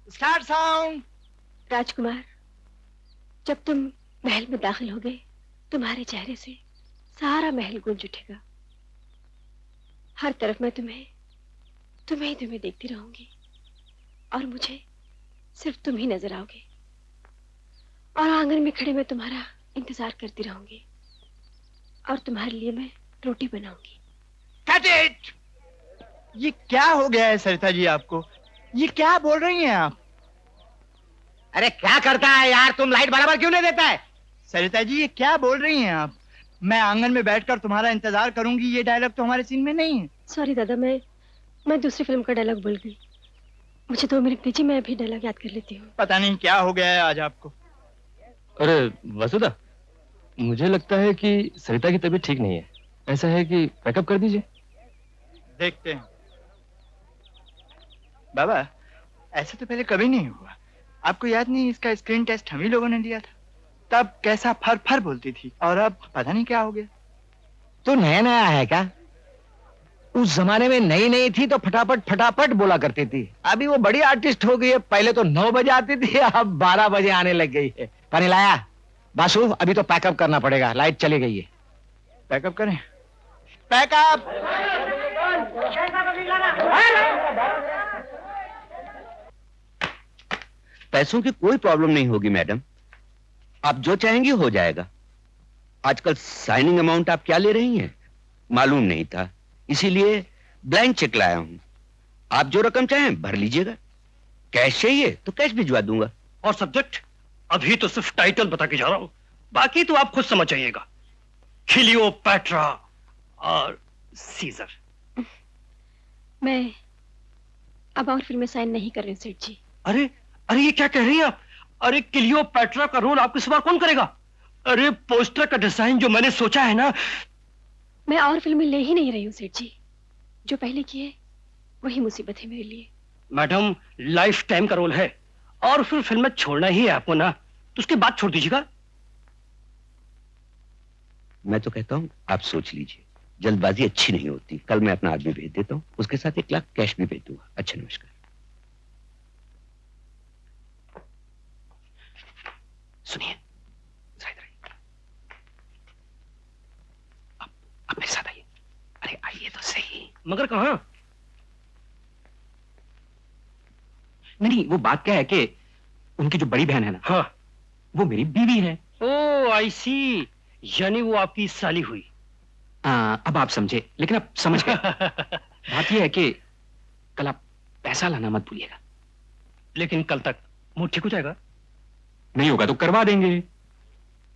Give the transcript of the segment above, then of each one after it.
Start sound. राजकुमार, जब तुम महल में दाखिल हो गए, तुम्हारे चेहरे से सारा महल गूंज उठेगा। हर तरफ मैं तुम्हें तुम्हें देखती रहूंगी और मुझे सिर्फ तुम ही नजर आओगे। और आंगन में खड़े मैं तुम्हारा इंतजार करती रहूंगी और तुम्हारे लिए मैं रोटी बनाऊंगी। Cut it! ये क्या हो गया है सरिता जी आपको? ये क्या बोल रही हैं आप? अरे क्या करता है यार, तुम लाइट बराबर क्यों नहीं देता है? सरिता जी ये क्या बोल रही हैं आप? मैं आंगन में बैठकर तुम्हारा इंतजार करूंगी, ये डायलॉग तो हमारे सीन में नहीं है। सॉरी दादा, मैं दूसरी फिल्म का डायलॉग भूल गई। मुझे 2 मिनट दीजिए, मैं अभी डायलॉग याद कर लेती हूँ। पता नहीं क्या हो गया है आज आपको। अरे वसुधा, मुझे लगता है कि सरिता की तबीयत ठीक नहीं है। ऐसा है कि पैकअप कर दीजिए। देखते हैं। बाबा, ऐसा तो पहले कभी नहीं हुआ। आपको याद नहीं, इसका स्क्रीन टेस्ट हम ही लोगों ने दिया था। तब कैसा फर फर बोलती थी और अब पता नहीं क्या हो गया। तू नया नया है क्या? उस जमाने में नई नई थी तो फटाफट फटाफट बोला करती थी। अभी वो बड़ी आर्टिस्ट हो गई है। पहले तो 9 बजे आती थी, अब 12 बजे आने लग गई है। पानी लाया? बासु, अभी तो पैकअप करना पड़ेगा, लाइट चली गई है। पैकअप करें? पैकअप! पैसों की कोई प्रॉब्लम नहीं होगी मैडम, आप जो चाहेंगी हो जाएगा। आजकल साइनिंग अमाउंट आप क्या ले रही हैं मालूम नहीं था, इसीलिए ब्लैंक चेक लाया हूं। आप जो रकम चाहें भर लीजिएगा। कैश चाहिए तो कैश भिजवा दूंगा। और सब्जेक्ट अभी तो सिर्फ टाइटल बता के जा रहा हूं, बाकी तो आप खुद समझ जाइएगा। क्लियोपैट्रा और सीजर। मैं अब और फिल्में साइन नहीं कर रही हूँ सेठ जी। अरे अरे ये क्या कह रही हैं आप? अरे क्लियोपैट्रा का रोल आपके सिवा कौन करेगा? अरे पोस्टर का डिजाइन जो मैंने सोचा है ना। मैं और फिल्में ले ही नहीं रही हूँ सेठ जी। जो पहले किए वही मुसीबत है मेरे लिए। मैडम, लाइफ टाइम का रोल है और फिर फिल्म छोड़ना ही है आपको ना, तो उसके बाद छोड़ दीजिएगा। मैं तो कहता हूं आप सोच लीजिए, जल्दबाजी अच्छी नहीं होती। कल मैं अपना आदमी भेज देता हूं, उसके साथ 1 लाख कैश भी भेज दूंगा। अच्छा, नमस्कार। सुनिए, जरा इधर आइए। अब मेरे साथ आइए। अरे आइए तो सही। मगर कहाँ? नहीं, वो बात क्या है कि उनकी जो बड़ी बहन है ना, हाँ, वो मेरी बीवी है। ओ आई सी, यानी वो आपकी साली हुई। अब आप समझे, लेकिन अब समझ गए। बात यह है कि कल आप पैसा लाना मत भूलिएगा। लेकिन कल तक मूड ठीक हो जाएगा। नहीं होगा तो करवा देंगे।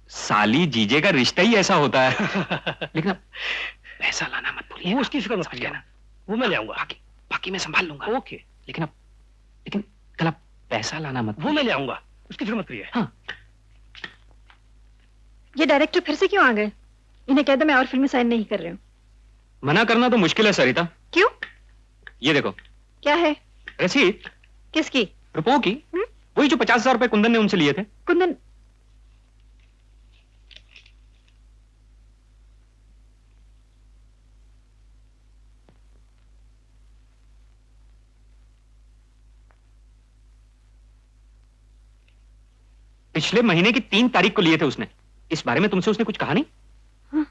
साली जीजे का रिश्ता ही ऐसा होता है। लेकिन अब पैसा लाना मत भूलिएगा। वो उसकी फिक्र मत कीजिए ना, वो मैं ले आऊंगा। बाकी मैं संभाल लूंगा। ओके। लेकिन कल आप पैसा लाना मत वो मैं ले आऊंगा, उसकी फिक्र मत करिए। हाँ। ये डायरेक्टर फिर से क्यों आ गए? इन्हें कह दो मैं और फिल्में साइन नहीं कर रही हूँ। मना करना तो मुश्किल है सरिता। क्यों? ये देखो। क्या है? रसीद। किसकी? रुपयों की। वही जो 50,000 रुपए कुंदन ने उनसे लिए थे। कुंदन? पिछले महीने की 3 तारीख को लिए थे उसने। इस बारे में तुमसे उसने कुछ कहा नहीं? हाँ।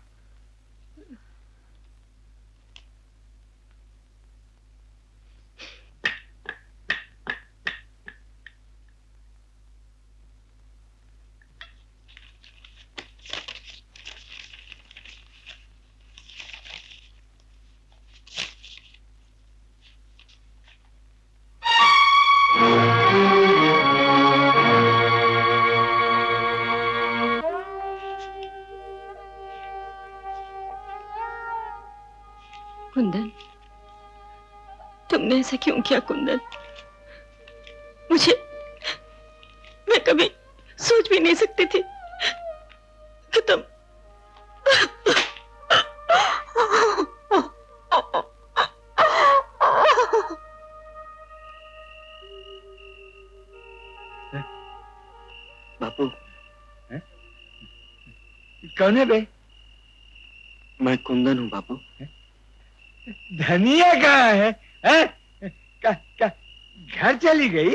कुंदन, तुमने ऐसा क्यों किया कुंदन? मैं कभी सोच भी नहीं सकती थी कि तुम बापू, कौन है बे? मैं कुंदन हूँ बापू। धनिया कहाँ है? घर चली गई?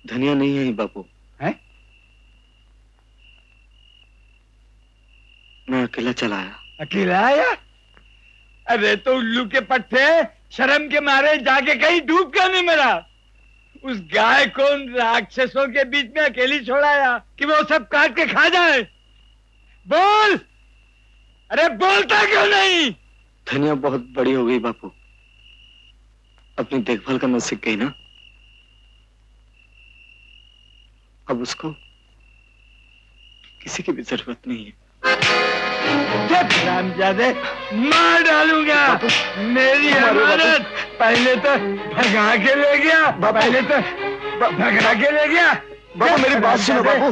धनिया नहीं है बापू। हैं? मैं अकेला चला आया। अकेला आया? अरे तो उल्लू के पट्टे, शर्म के मारे जाके कहीं डूब क्यों नहीं मरा? उस गाय को उन राक्षसों के बीच में अकेली छोड़ाया कि वो सब काट के खा जाए। बोल, अरे बोलता क्यों नहीं? धनिया बहुत बड़ी हो गई बापू, अपनी देखभाल करना सीख गई ना, अब उसको किसी की भी जरूरत नहीं है। रामजादे, मार डालूंगा। मेरी अमानत पहले तो भगा के ले गया, पहले तो भगा के ले गया। बापू मेरी बात सुनो बापू,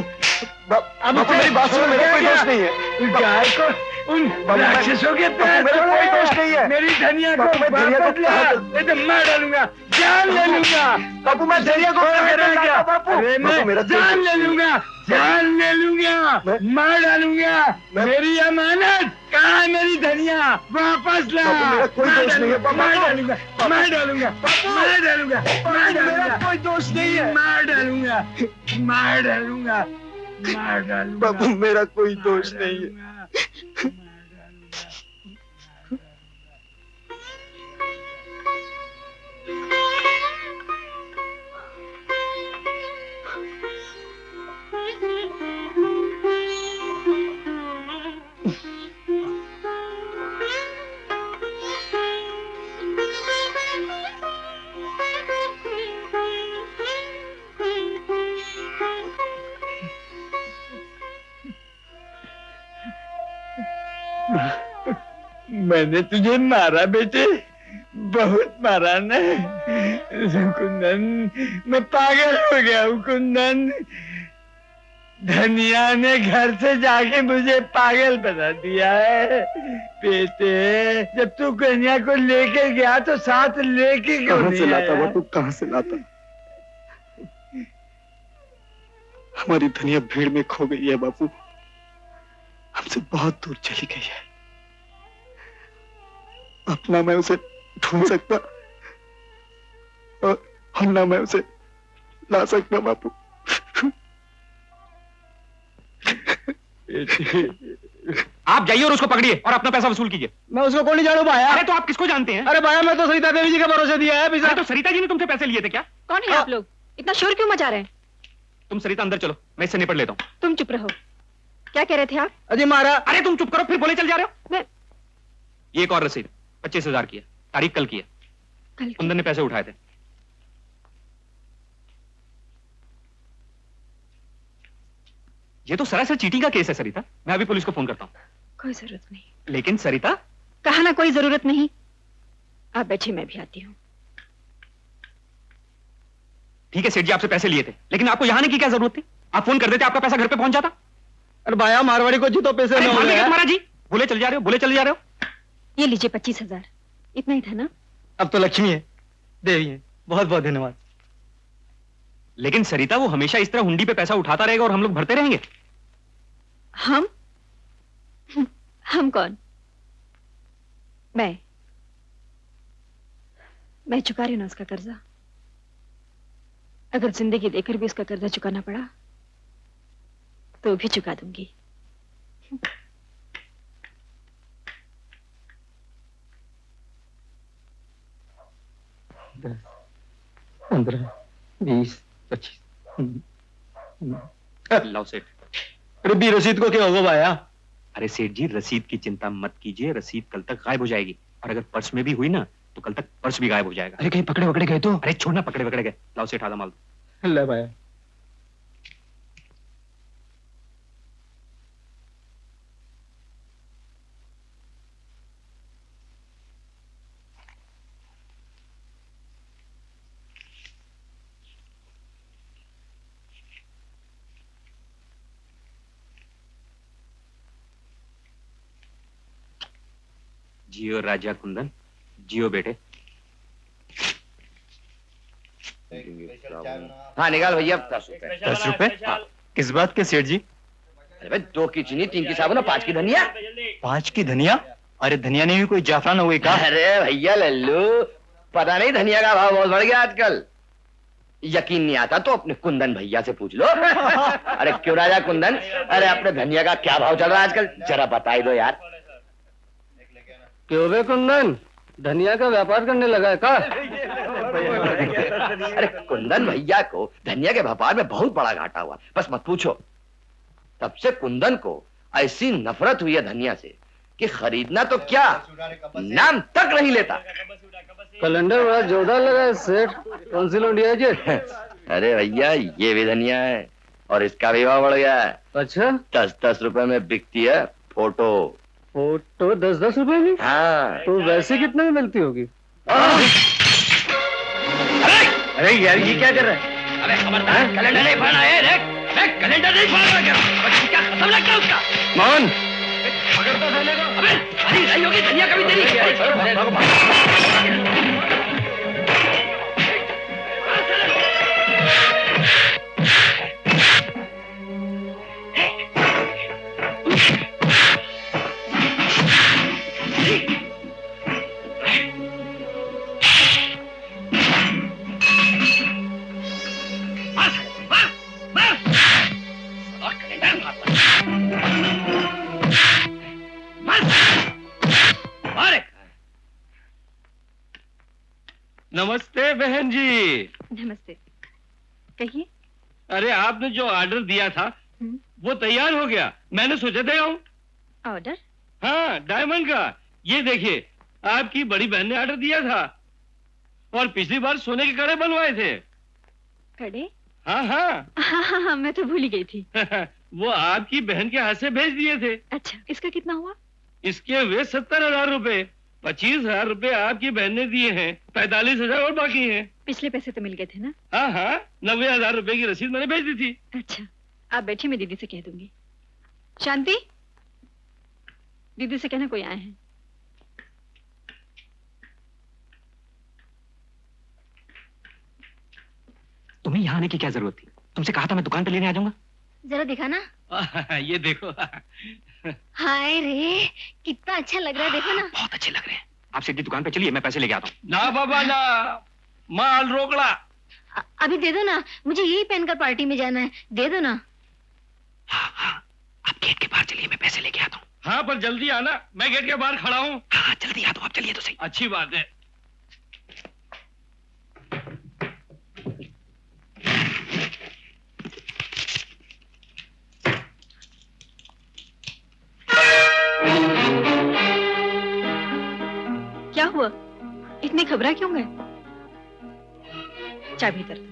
बापू मेरी बात सुनो, मेरा कोई दोष नहीं है। गाय को उन राक्षसों के पैर मेरा कोई दोष नहीं है। मेरी धनिया को मैं धनिया को वापस ला, नहीं तो मार डालूंगा, जान ले लूंगा। बापू मैं धनिया को करेगा बापू, अरे मैं मेरा जान ले लूंगा, जान ले लूंगा, मार डालूंगा। मेरी अमानत कहाँ है? मेरी धनिया वापस ला। बापू, मेरा कोई दोष नहीं है, बापू। मार डालूंगा, मार डालूंगा, मार डालूंगा, मार डालूंगा। मेरा कोई दोष नहीं है। मार डालूंगा, मार डालूंगा, मार डालूंगा। बापू मेरा कोई दोष नहीं है। मार डालूंगा। मैंने तुझे मारा बेटे, बहुत मारा ना कुंदन, मैं पागल हो गया हूँ कुंदन। धनिया ने घर से जाके मुझे पागल बना दिया है। बेटे जब तू कन्या को लेके गया तो साथ लेके क्यों कहाँ नहीं से लाता आया? बापू, कहाँ से लाता? हमारी धनिया भीड़ में खो गई है बापू, हमसे बहुत दूर चली गई है। अपना मैं उसे ढूंढ सकता और ना मैं उसे ला सकता बापू। आप जाइए और उसको पकड़िए और अपना पैसा वसूल कीजिए। मैं उसको कौन नहीं जानू भाया? अरे तो आप किसको जानते हैं? अरे भाया मैं तो सरिता देवी जी के भरोसे दिया है अरे तो सरिता जी ने तुमसे पैसे लिए थे क्या? कौन है आप लोग? इतना शोर क्यों मचा रहे हैं? तुम सरिता अंदर चलो, मैं इससे निपट लेता हूँ। तुम चुप रहो। क्या कह रहे थे आप? अजी मारा। अरे तुम चुप करो, फिर बोले चल जा रहे हो। मैं ये एक और रसीद 25,000 की है, तारीख कल की है। कल कुंदन ने पैसे उठाए थे। ये तो सरासर चीटिंग का केस है सरिता, मैं अभी पुलिस को फोन करता हूँ। कोई जरूरत नहीं। लेकिन सरिता, कहा ना कोई जरूरत नहीं। आप बैठिए, मैं भी आती हूँ। ठीक है सेठ जी आपसे पैसे लिए थे, लेकिन आपको यहाँ आने की क्या जरूरत थी? आप फोन कर देते, आपका पैसा घर पे पहुंच जाता। अरे भाया मारवाड़ी को जी तो पैसे अरे नहीं हो भाग रहे गए हैं। तुम्हारा जी, बोले चल जा रहे हो, बोले चल जा रहे हो। ये लीजिए 25,000। इतना ही था ना? अब तो लक्ष्मी है, देवी है, बहुत बहुत धन्यवाद। लेकिन सरिता वो हमेशा इस तरह हुंडी पे पैसा उठाता रहेगा और हम लोग भरते रहेंगे। हम कौन? मैं चुका रही हूं ना उसका कर्जा। अगर जिंदगी देकर भी उसका कर्जा चुकाना पड़ा तो भी चुका दूंगी। 15, 20, 25। लाओ सेठ। अरे भी रसीद को क्या होगा भाया? अरे सेठ जी रसीद की चिंता मत कीजिए, रसीद कल तक गायब हो जाएगी और अगर पर्स में भी हुई ना तो कल तक पर्स भी गायब हो जाएगा। अरे कहीं पकड़े वकड़े गए तो? अरे छोड़ना, पकड़े वकड़े गए। लाओ सेठ आधा माल दो। ले भाया। जियो राजा कुंदन, जियो बेटे। हाँ निकाल भैया 10 रुपए। 10 रुपए? हाँ। किस बात के सेठ जी? अरे भाई 2 की चीनी, 3 की साबुन और 5 की धनिया। 5 की धनिया? अरे धनिया नहीं हुई, कोई जाफरान हो गई का? अरे भैया लल्लू, पता नहीं धनिया का भाव बहुत बढ़ गया आजकल। यकीन नहीं आता तो अपने कुंदन भैया से पूछ लो। अरे क्यों राजा कुंदन, अरे अपने धनिया का क्या भाव चल रहा है आजकल, जरा बता ही दो यार। क्यों बे कुंदन, धनिया का व्यापार करने लगा है का? अरे कुंदन भैया को धनिया के व्यापार में बहुत बड़ा घाटा हुआ, बस मत पूछो। तब से कुंदन को ऐसी नफरत हुई है धनिया से कि खरीदना तो क्या, नाम तक नहीं लेता। कैलेंडर बड़ा जोरदार लगा है सेठ, कौन सी लौंडिया जी? अरे भैया ये भी धनिया है और इसका भी भाव बढ़ गया है। अच्छा, 10-10 रुपए में बिकती है फोटो। फोटो 10-10 रुपए की? हाँ। तो वैसे कितने में मिलती होगी? अरे यार ये क्या कर रहा है? अबे खबरदार, कैलेंडर नहीं फाड़ना है, देख कैलेंडर नहीं फाड़ना क्या? अबे क्या खत्म लग गया उसका? मोहन पकड़ता था को। अबे अरे नहीं होगी धनिया कभी तेरी। नमस्ते बहन जी। नमस्ते, कहिए। अरे आपने जो ऑर्डर दिया था वो तैयार हो गया, मैंने सोचा दे आऊं। ऑर्डर? हाँ, डायमंड का। ये देखिए आपकी बड़ी बहन ने ऑर्डर दिया था और पिछली बार सोने के कड़े बनवाए थे। कड़े? हाँ हाँ। हाँ, मैं तो भूल ही गई थी। वो आपकी बहन के हाथ से भेज दिए थे। अच्छा, इसका कितना हुआ? इसके हुए 70,000 रुपए। 25,000 रुपए आपकी बहन ने दिए हैं, 45,000 और बाकी हैं। पिछले पैसे तो मिल गए थे ना? हाँ हाँ, 90,000 रुपए की रसीद मैंने भेज दी थी। अच्छा, आप बैठिए, मैं दीदी से कह दूंगी। शांति, दीदी से कहना कोई आए हैं। तुम्हें यहाँ आने की क्या जरूरत थी? तुमसे कहा था मैं दुकान पे लेने आ जाऊंगा। जरा दिखाना। ये देखो। हाय रे, कितना अच्छा लग रहा है, देखो ना। बहुत अच्छे लग रहे हैं। आप सीधी दुकान पे चलिए, मैं पैसे लेके आता हूँ। ना बाबा ना, माल रोकड़ा। अभी दे दो ना, मुझे यही पहनकर पार्टी में जाना है, दे दो ना। हाँ हाँ, आप गेट के बाहर चलिए, मैं पैसे लेके आता हूँ। हाँ पर जल्दी आना, मैं गेट के बाहर खड़ा हूँ। हाँ जल्दी आ दो, आप चलिए तो सही। अच्छी बात है। क्या हुआ, इतने घबरा क्यों गए? चाबी इधर दो।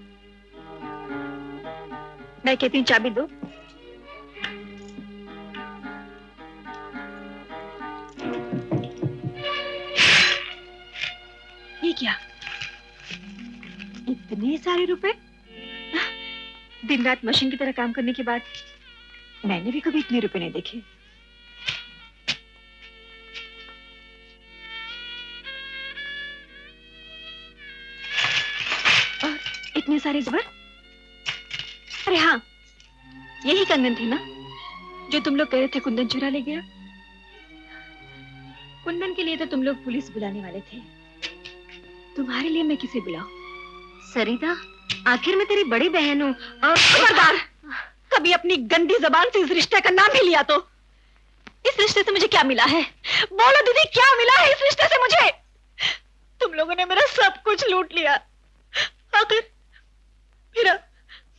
मैं कहती हूँ चाबी दो। ये क्या, इतने सारे रुपए? दिन रात मशीन की तरह काम करने के बाद मैंने भी कभी इतने रुपए नहीं देखे। और इतने सारे ज़ेवर? अरे हाँ, यही कंगन थे ना जो तुम लोग कह रहे थे कुंदन चुरा ले गया? कुंदन के लिए तो तुम लोग पुलिस बुलाने वाले थे, तुम्हारे लिए मैं किसे बुलाऊं? सरिता, आखिर मैं तेरी बड़ी बहन हूँ और खबरदार, कभी अपनी गंदी जबान से इस रिश्ते का नाम ही लिया तो। इस रिश्ते से मुझे क्या मिला है? बोलो दीदी, क्या मिला है इस रिश्ते से मुझे? तुम लोगों ने मेरा सब कुछ लूट लिया। आखिर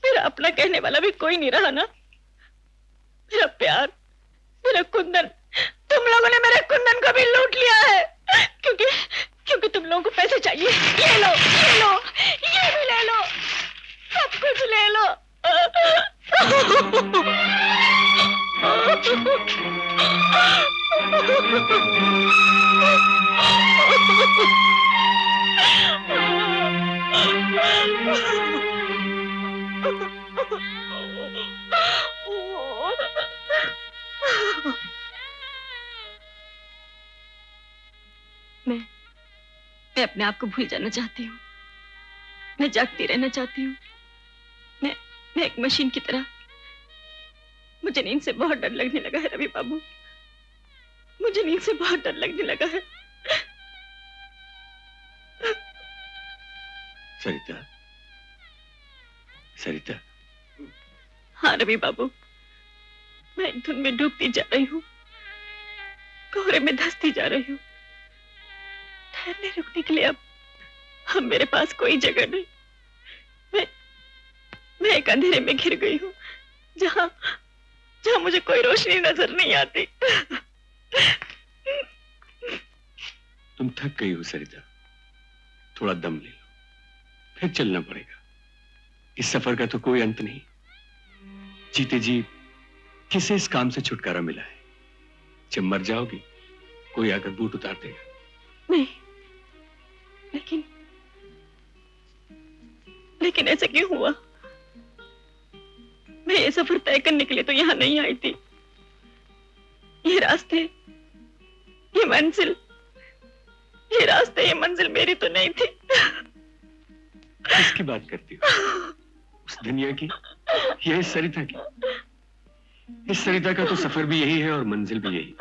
मेरा अपना कहने वाला भी कोई नहीं रहा ना। मेरा प्यार, मेरा कुंदन, तुम लोगों ने मेरे कुंदन को भी लूट लिया है। क्योंकि तुम लोगों को पैसे चाहिए। ये लो, ये भी ले लो, सब कुछ ले लो। मैं अपने आप को भूल जाना चाहती हूँ। मैं जागती रहना चाहती हूँ। मैं एक मशीन की तरह। मुझे नींद से बहुत डर लगने लगा है रवि बाबू, मुझे नींद से बहुत डर लगने लगा है। सरिता, सरिता, हाँ रवि बाबू, मैं एक धुन में डूबती जा रही हूँ, कोहरे में धंसती जा रही हूँ। ठहरने रुकने के लिए अब मेरे पास कोई जगह नहीं। मैं एक अंधेरे में घिर गई हूँ, जहाँ मुझे कोई रोशनी नजर नहीं आती। तुम थक गई हो सरिता, थोड़ा दम ले लो, फिर चलना पड़ेगा। इस सफर का तो कोई अंत नहीं। जीते जी किसे इस काम से छुटकारा मिला है? जब मर जाओगी कोई आकर बूट उतार देगा। नहीं, लेकिन ऐसा क्यों हुआ? मैं ये सफर तय करने के लिए तो यहाँ नहीं आई थी। ये रास्ते, ये मंजिल, ये मंजिल मेरी तो नहीं थी। किसकी बात करती हो? उस दुनिया की या इस सरिता की? इस सरिता का तो सफर भी यही है और मंजिल भी यही।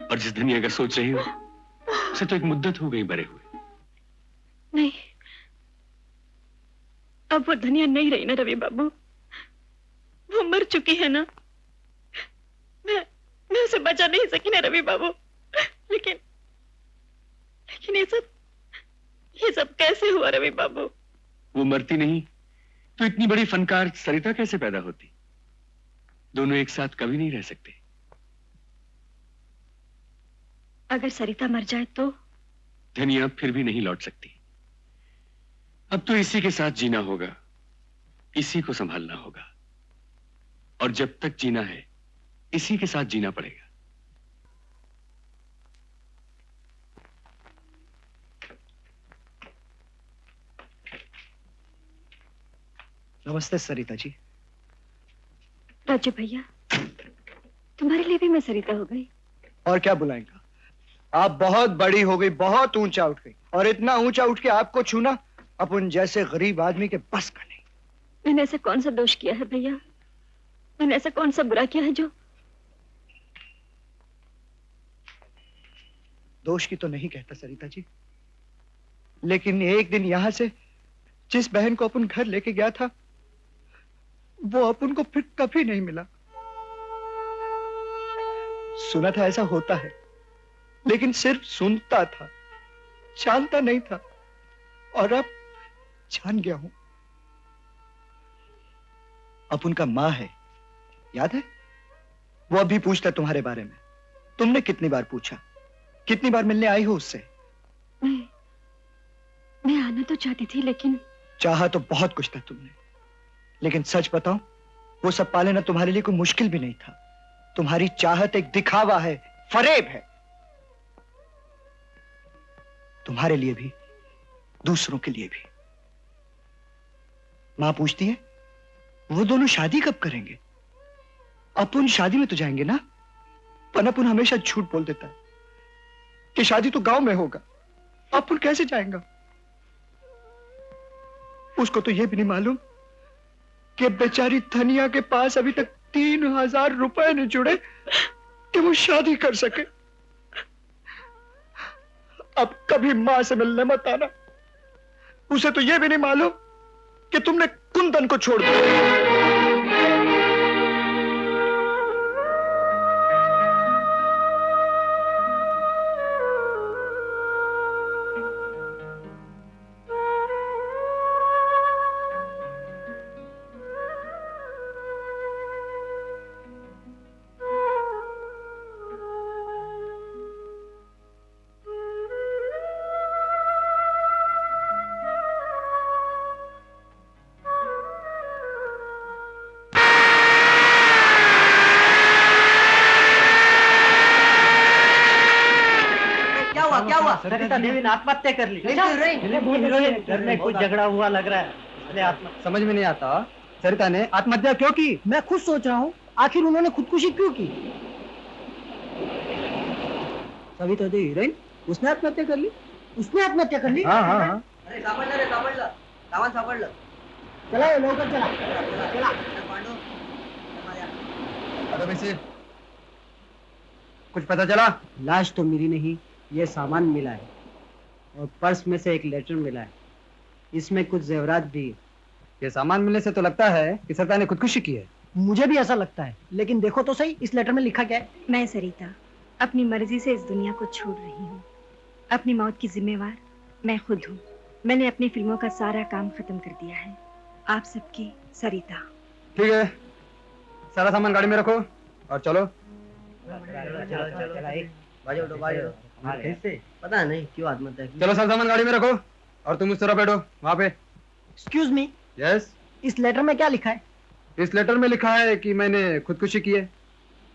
और जिस दुनिया का सोच रही हो उसे तो एक मुद्दत हो गई मरे हुए। नहीं, अब वो दुनिया नहीं रही ना रवि बाबू, वो मर चुकी है ना। मैं उसे बचा नहीं सकी ना रवि बाबू। लेकिन ये सब कैसे हुआ रवि बाबू? वो मरती नहीं तो इतनी बड़ी फनकार सरिता कैसे पैदा होती? दोनों एक साथ कभी नहीं रह सकते। अगर सरिता मर जाए तो? धनिया फिर भी नहीं लौट सकती। अब तो इसी के साथ जीना होगा, इसी को संभालना होगा, और जब तक जीना है इसी के साथ जीना पड़ेगा। नमस्ते सरिता जी। राजू भैया, तुम्हारे लिए भी मैं सरिता हो गई। और क्या बुलाएंगा? आप बहुत बड़ी हो गई, बहुत ऊंचा उठ गई, और इतना ऊंचा उठ के आपको छूना अपन जैसे गरीब आदमी के बस का नहीं। मैंने ऐसा कौन सा दोष किया है भैया? मैंने ऐसा कौन सा बुरा किया है जो? दोष की तो नहीं कहता सरिता जी, लेकिन एक दिन यहां से जिस बहन को अपन घर लेके गया था वो अपन को फिर कभी नहीं मिला। सुना था ऐसा होता है, लेकिन सिर्फ सुनता था, जानता नहीं था, और अब जान गया हूं। अपन का मां है, याद है? वो अभी पूछता तुम्हारे बारे में। तुमने कितनी बार पूछा? कितनी बार मिलने आई हो उससे? मैं आना तो चाहती थी, लेकिन चाहा तो बहुत कुछ था तुमने, लेकिन सच बताऊं, वो सब पा लेना तुम्हारे लिए कोई मुश्किल भी नहीं था। तुम्हारी चाहत एक दिखावा है, फरेब है, तुम्हारे लिए भी, दूसरों के लिए भी। मां पूछती है वो दोनों शादी कब करेंगे? अपन शादी में तो जाएंगे ना? पर अपन हमेशा झूठ बोल देता है कि शादी तो गांव में होगा। अपन कैसे जाएंगे? उसको तो यह भी नहीं मालूम कि बेचारी धनिया के पास अभी तक 3000 रुपए नहीं जुड़े कि वो शादी कर सके। अब कभी मां से मिलने मत आना। उसे तो यह भी नहीं मालूम कि तुमने कुंदन को छोड़ दिया। सरिता देवी ने आत्महत्या कर ली। हीरोइन घर में कुछ झगड़ा हुआ लग रहा है, इसलिए आत्महत्या। समझ में नहीं आता सरिता ने आत्महत्या क्यों की? मैं खुद सोच रहा हूँ, आखिर उन्होंने खुदकुशी क्यों की? सविता देवी हीरोइन, उसने आत्महत्या कर ली? उसने आत्महत्या कर ली? हाँ हाँ हाँ। अरे सापडलं चला ये लवकर चला चला। अरे वैसे कुछ पता चला? लाश तो मिली नहीं, ये सामान मिला है और पर्स में से एक लेटर मिला है। इसमें कुछ जेवरात भी है। ये सामान मिलने से तो लगता है कि सरिता ने खुदकुशी की है। मुझे भी ऐसा लगता है, लेकिन देखो तो सही इस लेटर में लिखा क्या है। मैं सरिता अपनी मर्जी से इस दुनिया को छोड़ रही हूँ। अपनी मौत की जिम्मेवार मैं खुद हूँ। मैंने अपनी फिल्मों का सारा काम खत्म कर दिया है। आप सबकी सरिता। ठीक है, सारा सामान गाड़ी में रखो और चलो। पता नहीं क्यों आत्महत्या की। चलो, सारा सामान गाड़ी में रखो और तुम उस तरफ बैठो वहां पे। Excuse me, yes. इस लेटर में क्या लिखा है? इस लेटर में लिखा है कि मैंने खुदकुशी की है।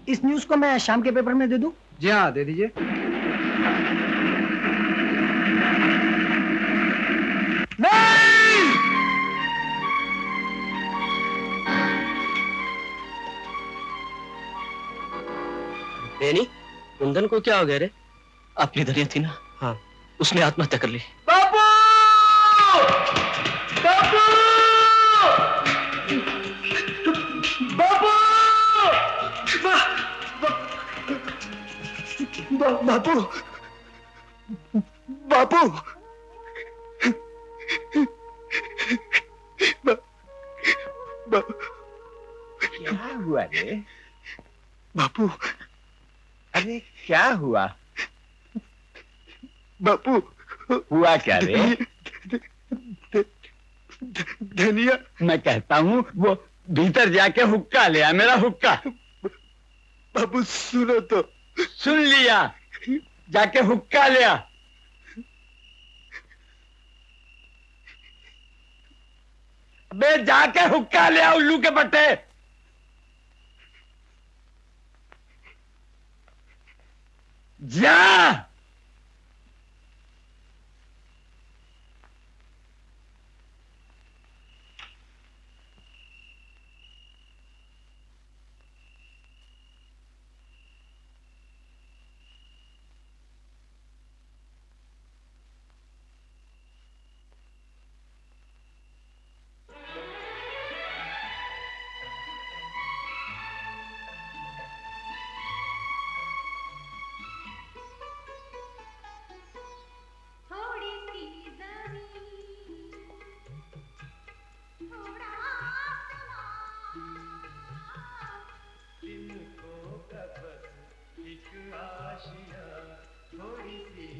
इस न्यूज को मैं शाम के पेपर में दे दूं? जी हाँ, दे दीजिए। बेनी, कुंदन को क्या हो गया रे? अपनी दरिया थी ना? हाँ, उसने आत्महत्या कर ली। बापू! बापू! बापू! बापू, बापू, क्या हुआ रे? बापू, अरे क्या हुआ? बापू, हुआ क्या रे? धनिया। मैं कहता हूँ वो भीतर जाके हुक्का ले आ, मेरा हुक्का। बापू सुनो तो। सुन लिया, जाके हुक्का ले आ। बे जाके हुक्का ले आ, उल्लू के पट्टे। जा। थोड़ी सी